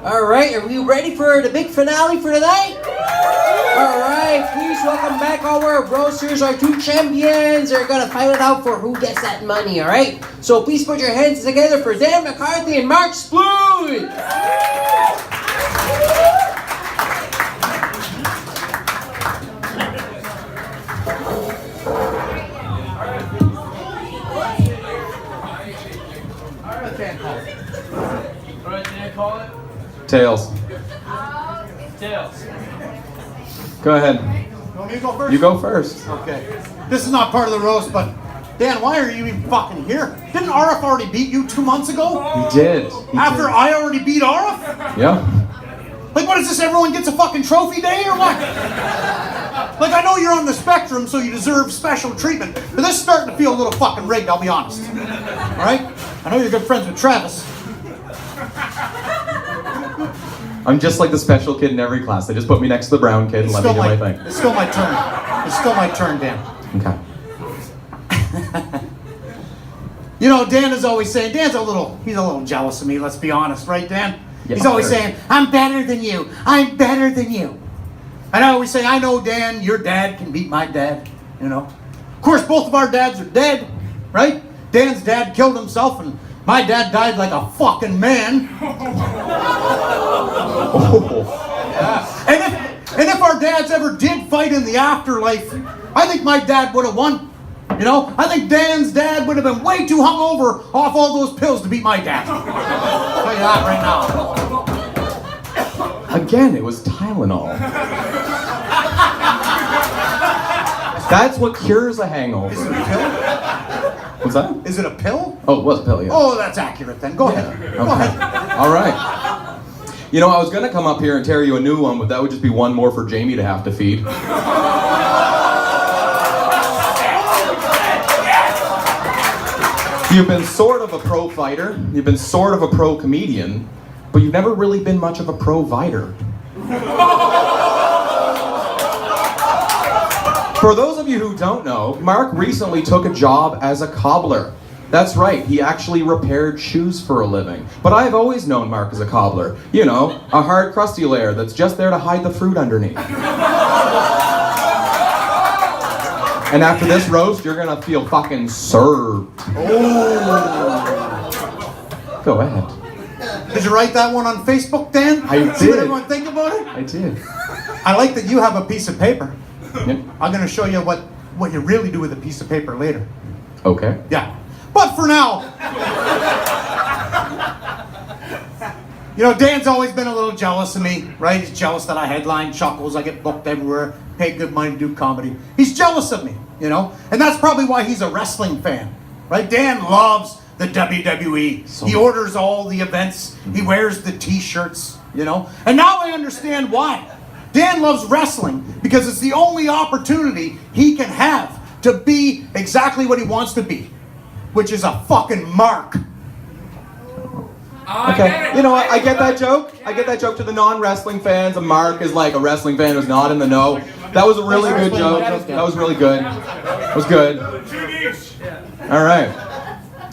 All right, are we ready for the big finale for tonight? All right, please welcome back our roasters, our two champions. They're gonna fight it out for who gets that money, all right? So please put your hands together for Dan McCarthy and Mark Splude. Tails. Tails. Go ahead. You want me to go first? You go first. Okay. This is not part of the roast, but Dan, why are you even fucking here? Didn't RF already beat you 2 months ago? He did. After I already beat RF? Yeah. Like, what is this? Everyone gets a fucking trophy day or what? Like, I know you're on the spectrum, so you deserve special treatment, but this is starting to feel a little fucking rigged, I'll be honest. All right? I know you're good friends with Travis. I'm just like the special kid in every class. They just put me next to the brown kid and let me do my thing. It's still my turn. It's still my turn, Dan. Okay. You know, Dan is always saying, he's a little jealous of me, let's be honest, right, Dan? Yeah, he's always sure. saying, I'm better than you. I'm better than you. And I always say, I know, Dan, your dad can beat my dad, you know. Of course, both of our dads are dead, right? Dan's dad killed himself, and my dad died like a fucking man. And if our dads ever did fight in the afterlife, I think my dad would have won. You know, I think Dan's dad would have been way too hungover off all those pills to beat my dad. I'll tell you that right now. Again, it was Tylenol. That's what cures a hangover. Is it a pill? What's that? Is it a pill? Oh, it was a pill, yeah. Oh, that's accurate then. Go ahead. Go ahead. All right. You know, I was going to come up here and tear you a new one, but that would just be one more for Jamie to have to feed. You've been sort of a pro fighter, you've been sort of a pro comedian, but you've never really been much of a provider. For those of you who don't know, Mark recently took a job as a cobbler. That's right, he actually repaired shoes for a living. But I've always known Mark as a cobbler. You know, a hard crusty layer that's just there to hide the fruit underneath. And after this roast, you're gonna feel fucking served. Oh. Go ahead. Did you write that one on Facebook, Dan? I See what did. everyone think about it? I did. I like that you have a piece of paper. Yep. I'm going to show you what you really do with a piece of paper later. Okay. Yeah. But for now, you know, Dan's always been a little jealous of me, right? He's jealous that I headline Chuckles, I get booked everywhere, pay good money to do comedy. He's jealous of me, you know? And that's probably why he's a wrestling fan, right? Dan loves the WWE. He orders all the events. He wears the t-shirts, you know? And now I understand why. Dan loves wrestling because it's the only opportunity he can have to be exactly what he wants to be, which is a fucking mark. Okay, you know what, I get that joke. I get that joke to the non-wrestling fans. A mark is like a wrestling fan who's not in the know. That was a really good joke. That was really good. It was good. All right.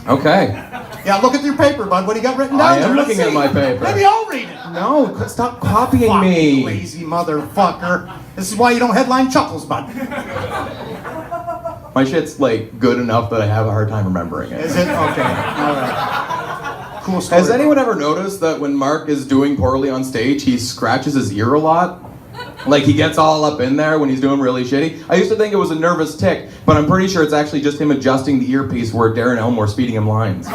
Okay. Yeah, look at your paper, bud. What do you got written down I there? am Let's looking at see. my paper. Maybe I'll read it. No, stop copying Fucking me. lazy motherfucker. This is why you don't headline Chuckles, bud. My shit's like good enough that I have a hard time remembering it. Is it? Okay. All right. Cool story. Has anyone ever noticed that when Mark is doing poorly on stage, he scratches his ear a lot? Like he gets all up in there when he's doing really shitty? I used to think it was a nervous tick, but I'm pretty sure it's actually just him adjusting the earpiece where Darren Elmore's feeding him lines.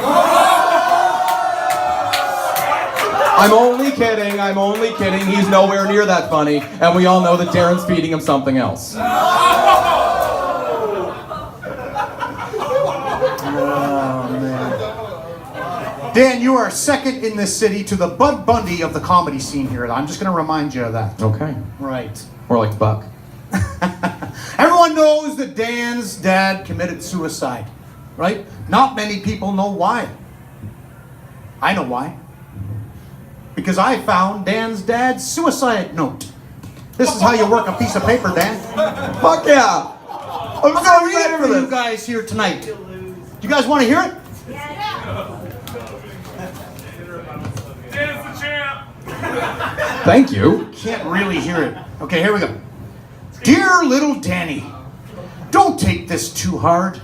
I'm only kidding, I'm only kidding. He's nowhere near that funny, and we all know that Darren's feeding him something else. Dan, you are second in this city to the Bud Bundy of the comedy scene here. I'm just going to remind you of that. Okay. Right. More like Buck. Everyone knows that Dan's dad committed suicide, right? Not many people know why. I know why. Because I found Dan's dad's suicide note. This is how you work a piece of paper, Dan. Fuck yeah! I'm I'm so going to read excited it for for you this. guys here tonight. Do you guys want to hear it? Dan's the Thank you. Can't really hear it. Okay, here we go. Dear little Danny, don't take this too hard.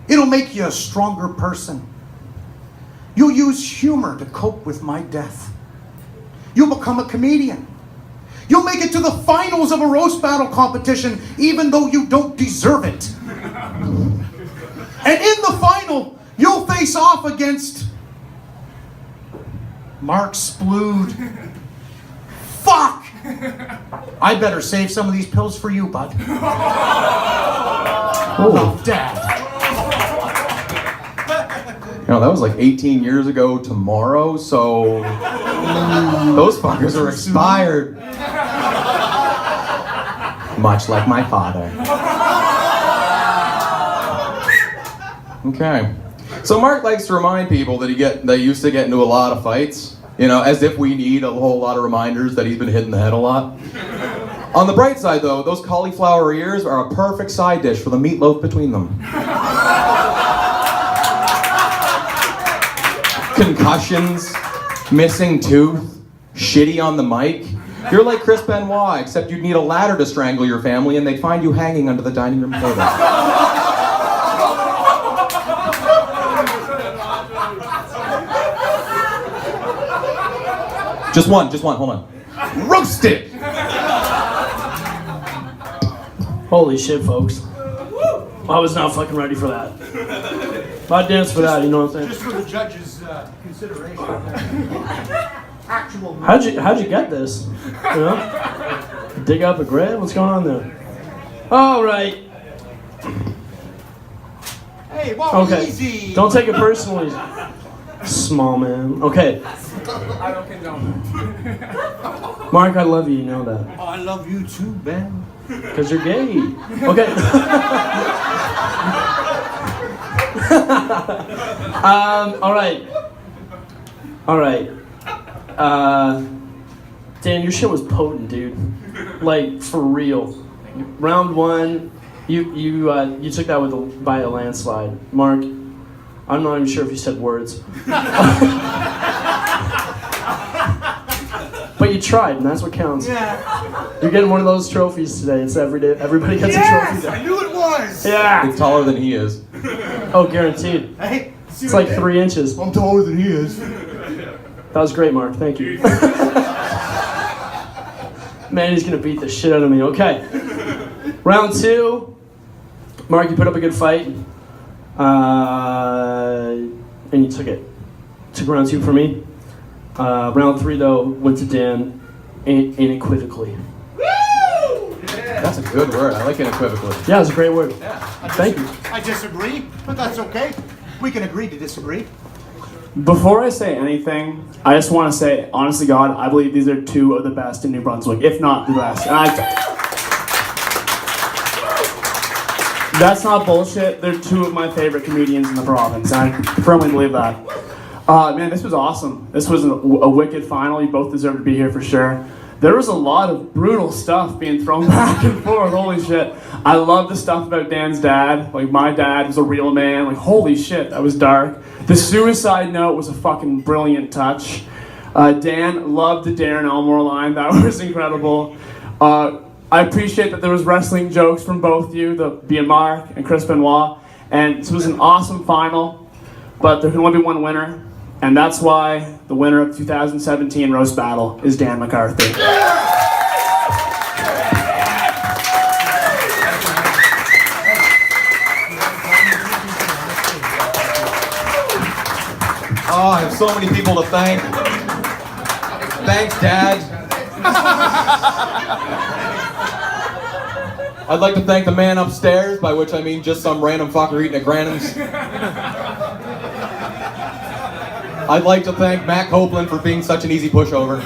It'll make you a stronger person. You'll use humor to cope with my death. You'll become a comedian. You'll make it to the finals of a roast battle competition, even though you don't deserve it. And in the final, you'll face off against Mark Splude. Fuck! I better save some of these pills for you, bud. Oh, Dad. You know, that was like 18 years ago tomorrow, so those fuckers are expired. Much like my father. Okay. So Mark likes to remind people that he used to get into a lot of fights, you know, as if we need a whole lot of reminders that he's been hit in the head a lot. On the bright side, though, those cauliflower ears are a perfect side dish for the meatloaf between them. Concussions, missing tooth, shitty on the mic. You're like Chris Benoit, except you'd need a ladder to strangle your family and they'd find you hanging under the dining room table. Just one, hold on. Roasted! Holy shit, folks. I was not fucking ready for that. I'd dance for that, you know what I'm saying? Just for the judge's consideration. Actual. How'd you get this? You know? Dig up a grave? What's going on there? All right. Hey, whoa, Okay. easy. Don't take it personally. Small man. Okay. I don't condone Mark, I love you. You know that. Oh, I love you too, Ben. Because you're gay. Okay. All right. Dan, your shit was potent, dude. Like, for real. Round one, you took that by a landslide. Mark, I'm not even sure if you said words. But you tried, and that's what counts. Yeah. You're getting one of those trophies today. It's every day. Everybody gets a trophy I today. knew it was. Yeah. It's taller than he is. Oh, guaranteed. Hey, It's like 3 inches. I'm taller than he is. That was great, Mark. Thank you. Man, he's gonna beat the shit out of me. Okay. Round two. Mark, you put up a good fight. And you took it. Took round two for me. Round three, though, went to Dan unequivocally. That's a good word. I like unequivocally. Yeah, it's a great word. Yeah. Thank you. I disagree, but that's okay. We can agree to disagree. Before I say anything, I just want to say, honestly, God, I believe these are two of the best in New Brunswick, if not the best. And that's not bullshit. They're two of my favorite comedians in the province. And I firmly believe that. Man, this was awesome. This was a wicked final. You both deserve to be here for sure. There was a lot of brutal stuff being thrown back and forth. Holy shit. I love the stuff about Dan's dad. Like, my dad was a real man. Like, holy shit, that was dark. The suicide note was a fucking brilliant touch. Dan loved the Darren Elmore line. That was incredible. I appreciate that there was wrestling jokes from both of you, being Mark and Chris Benoit. And this was an awesome final, but there can only be one winner. And that's why the winner of 2017 Roast Battle is Dan McCarthy. Oh, I have so many people to thank. Thanks, Dad. I'd like to thank the man upstairs, by which I mean just some random fucker eating at Grannon's. I'd like to thank Matt Copeland for being such an easy pushover.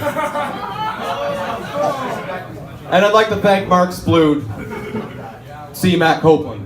And I'd like to thank Mark Splude. See Matt Copeland.